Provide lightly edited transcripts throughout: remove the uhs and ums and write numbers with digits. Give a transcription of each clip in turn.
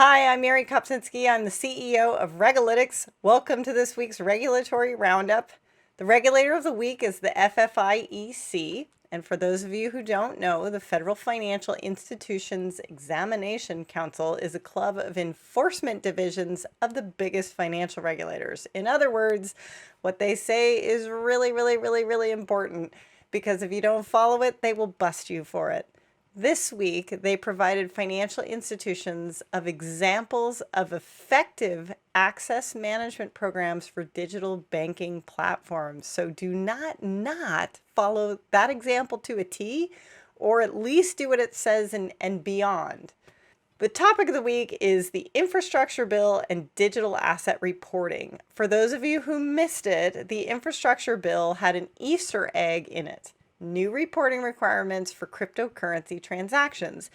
Hi, I'm Mary Kopczynski. I'm the CEO of Regulator. Welcome to this week's Regulatory Roundup. The Regulator of the Week is the FFIEC. And for those of you who don't know, the Federal Financial Institutions Examination Council is a club of enforcement divisions of the biggest financial regulators. In other words, what they say is really important, because if you don't follow it, they will bust you for it. This week, they provided financial institutions of examples of effective access management programs for digital banking platforms. So do not follow that example to a T, or at least do what it says and beyond. The topic of the week is the infrastructure bill and digital asset reporting. For those of you who missed it, the infrastructure bill had an Easter egg in it. New reporting requirements for cryptocurrency transactions.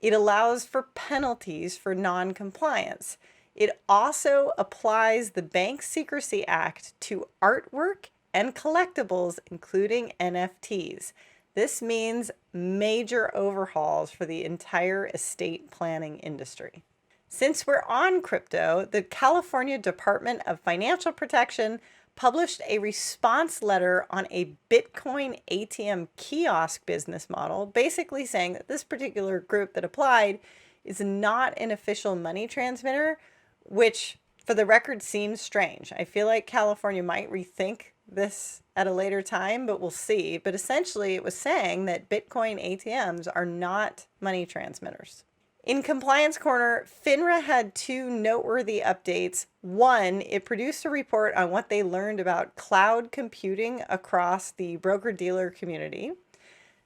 It allows for penalties for non-compliance. It also applies the Bank Secrecy Act to artwork and collectibles, including NFTs. This means major overhauls for the entire estate planning industry. Since we're on crypto, the California Department of Financial Protection published a response letter on a Bitcoin ATM kiosk business model, basically saying that this particular group that applied is not an official money transmitter, which for the record seems strange. I feel like California might rethink this at a later time, but we'll see. But essentially it was saying that Bitcoin ATMs are not money transmitters. In Compliance Corner, FINRA had two noteworthy updates. One, it produced a report on what they learned about cloud computing across the broker-dealer community.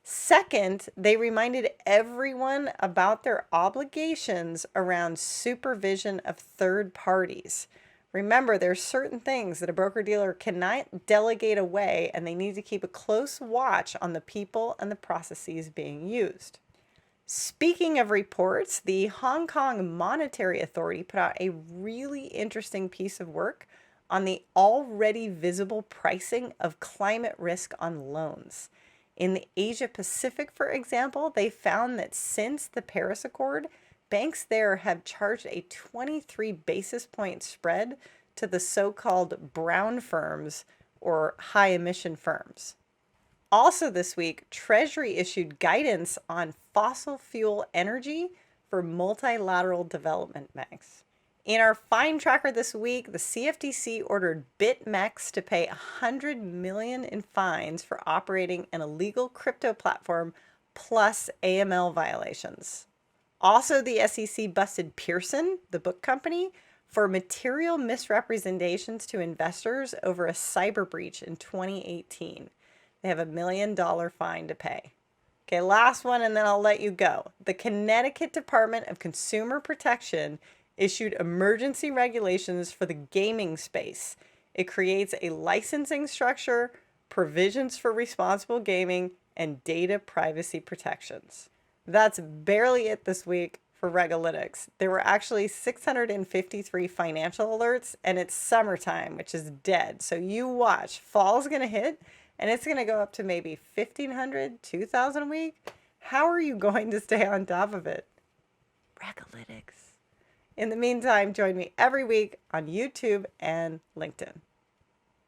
Second, they reminded everyone about their obligations around supervision of third parties. Remember, there's certain things that a broker-dealer cannot delegate away, and they need to keep a close watch on the people and the processes being used. Speaking of reports, the Hong Kong Monetary Authority put out a really interesting piece of work on the already visible pricing of climate risk on loans. In the Asia Pacific, for example, they found that since the Paris Accord, banks there have charged a 23 basis point spread to the so-called brown firms or high emission firms. Also this week, Treasury issued guidance on fossil fuel energy for multilateral development banks. In our fine tracker this week, the CFTC ordered BitMEX to pay $100 million in fines for operating an illegal crypto platform plus AML violations. Also, the SEC busted Pearson, the book company, for material misrepresentations to investors over a cyber breach in 2018. They have a $1 million fine to pay. Okay, last one, and then I'll let you go. The Connecticut Department of Consumer Protection issued emergency regulations for the gaming space. It creates a licensing structure, provisions for responsible gaming, and data privacy protections. That's barely it this week for Regalytics. There were actually 653 financial alerts, and it's summertime, which is dead. So you watch. Fall's going to hit, and it's going to go up to maybe 1,500, 2,000 a week. How are you going to stay on top of it? Regalytics. In the meantime, join me every week on YouTube and LinkedIn.